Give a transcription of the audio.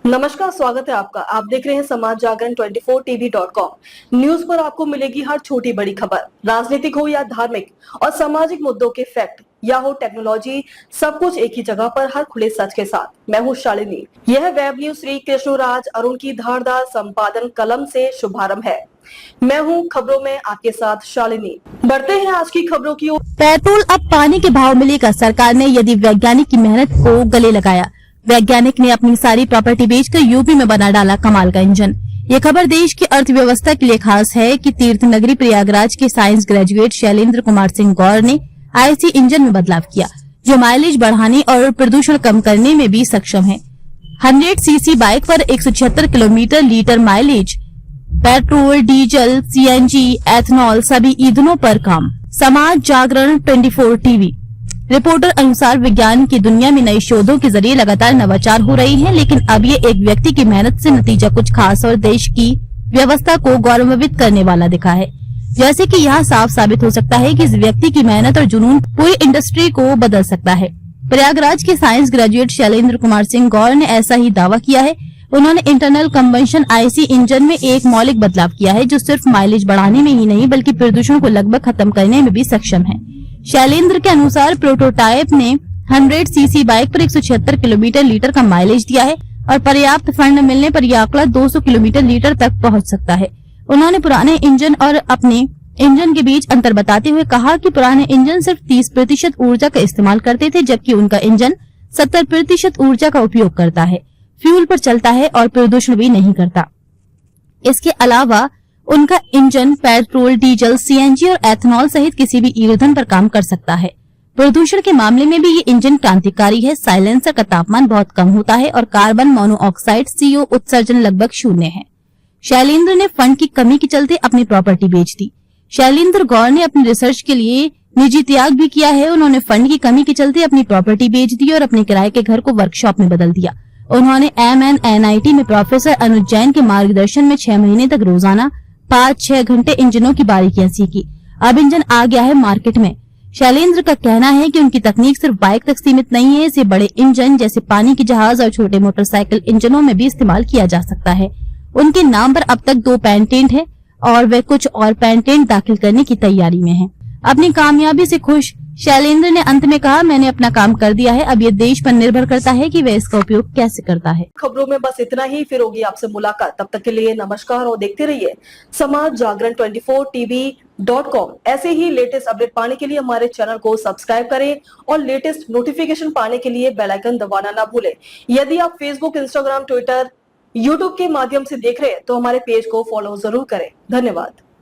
नमस्कार, स्वागत है आपका। आप देख रहे हैं समाज जागरण 24tv.com। न्यूज पर आपको मिलेगी हर छोटी बड़ी खबर, राजनीतिक हो या धार्मिक और सामाजिक मुद्दों के फैक्ट या हो टेक्नोलॉजी, सब कुछ एक ही जगह पर हर खुले सच के साथ। मैं हूँ शालिनी। यह वेब न्यूज श्री कृष्णराज अरुण की धारदार संपादन कलम से शुभारंभ है। मैं हूँ खबरों में आपके साथ शालिनी। बढ़ते हैं आज की खबरों की ओर। पेट्रोल अब पानी के भाव में लेकर सरकार ने यदि वैज्ञानिक की मेहनत को गले लगाया। वैज्ञानिक ने अपनी सारी प्रॉपर्टी बेचकर यूपी में बना डाला कमाल का इंजन। ये खबर देश की अर्थव्यवस्था के लिए खास है कि तीर्थ नगरी प्रयागराज के साइंस ग्रेजुएट शैलेंद्र कुमार सिंह गौर ने आईसी इंजन में बदलाव किया, जो माइलेज बढ़ाने और प्रदूषण कम करने में भी सक्षम है। 100 सीसी बाइक पर 176 kilometre litre mileage, petrol, diesel, CNG, ethanol सभी ईंधनों पर काम। समाज जागरण 24 टीवी रिपोर्टर अनुसार विज्ञान की दुनिया में नए शोधों के जरिए लगातार नवाचार हो रही है, लेकिन अब ये एक व्यक्ति की मेहनत से नतीजा कुछ खास और देश की व्यवस्था को गौरवान्वित करने वाला दिखा है। जैसे कि यहाँ साफ साबित हो सकता है कि इस व्यक्ति की मेहनत और जुनून पूरी इंडस्ट्री को बदल सकता है। प्रयागराज के साइंस ग्रेजुएट शैलेंद्र कुमार सिंह गौर ने ऐसा ही दावा किया है। उन्होंने इंटरनल कंबंशन आईसी इंजन में एक मौलिक बदलाव किया है, जो सिर्फ माइलेज बढ़ाने में ही नहीं बल्कि प्रदूषण को लगभग खत्म करने में भी सक्षम है। शैलेंद्र के अनुसार प्रोटोटाइप ने 100 सीसी बाइक पर 176 किलोमीटर लीटर का माइलेज दिया है और पर्याप्त फंड मिलने पर यह आंकड़ा 200 किलोमीटर लीटर तक पहुंच सकता है। उन्होंने पुराने इंजन और अपने इंजन के बीच अंतर बताते हुए कहा कि पुराने इंजन सिर्फ 30% ऊर्जा का इस्तेमाल करते थे, जबकि उनका इंजन 70% ऊर्जा का उपयोग करता है, फ्यूल पर चलता है और प्रदूषण भी नहीं करता। इसके अलावा उनका इंजन पेट्रोल, डीजल, सीएनजी और एथनॉल सहित किसी भी ईंधन पर काम कर सकता है। प्रदूषण के मामले में भी ये इंजन क्रांतिकारी है। साइलेंसर का तापमान बहुत कम होता है और कार्बन मोनोऑक्साइड CO उत्सर्जन लगभग 0 है। शैलेंद्र ने फंड की कमी के चलते अपनी प्रॉपर्टी बेच दी। शैलेंद्र गौर ने अपनी रिसर्च के लिए निजी त्याग भी किया है। उन्होंने फंड की कमी के चलते अपनी प्रॉपर्टी बेच दी और अपने किराए के घर को वर्कशॉप में बदल दिया। उन्होंने MNNIT में प्रोफेसर अनुज जैन के मार्गदर्शन में 6 महीने तक रोजाना 5-6 घंटे इंजनों की बारीकियां सीखी। अब इंजन आ गया है मार्केट में। शैलेंद्र का कहना है कि उनकी तकनीक सिर्फ बाइक तक सीमित नहीं है, इसे बड़े इंजन जैसे पानी के जहाज और छोटे मोटरसाइकिल इंजनों में भी इस्तेमाल किया जा सकता है। उनके नाम पर अब तक 2 पेटेंट है और वे कुछ और पेटेंट दाखिल करने की तैयारी में हैं। अपनी कामयाबी से खुश शैलेंद्र ने अंत में कहा, मैंने अपना काम कर दिया है, अब ये देश पर निर्भर करता है कि वह इसका उपयोग कैसे करता है। खबरों में बस इतना ही, फिर होगी आपसे मुलाकात। तब तक के लिए नमस्कार और देखते रहिए समाज जागरण 24tv.com। ऐसे ही लेटेस्ट अपडेट पाने के लिए हमारे चैनल को सब्सक्राइब करें और लेटेस्ट नोटिफिकेशन पाने के लिए बेल आइकन दबाना ना भूलें। यदि आप फेसबुक, इंस्टाग्राम, ट्विटर, यूट्यूब के माध्यम से देख रहे हैं तो हमारे पेज को फॉलो जरूर करें। धन्यवाद।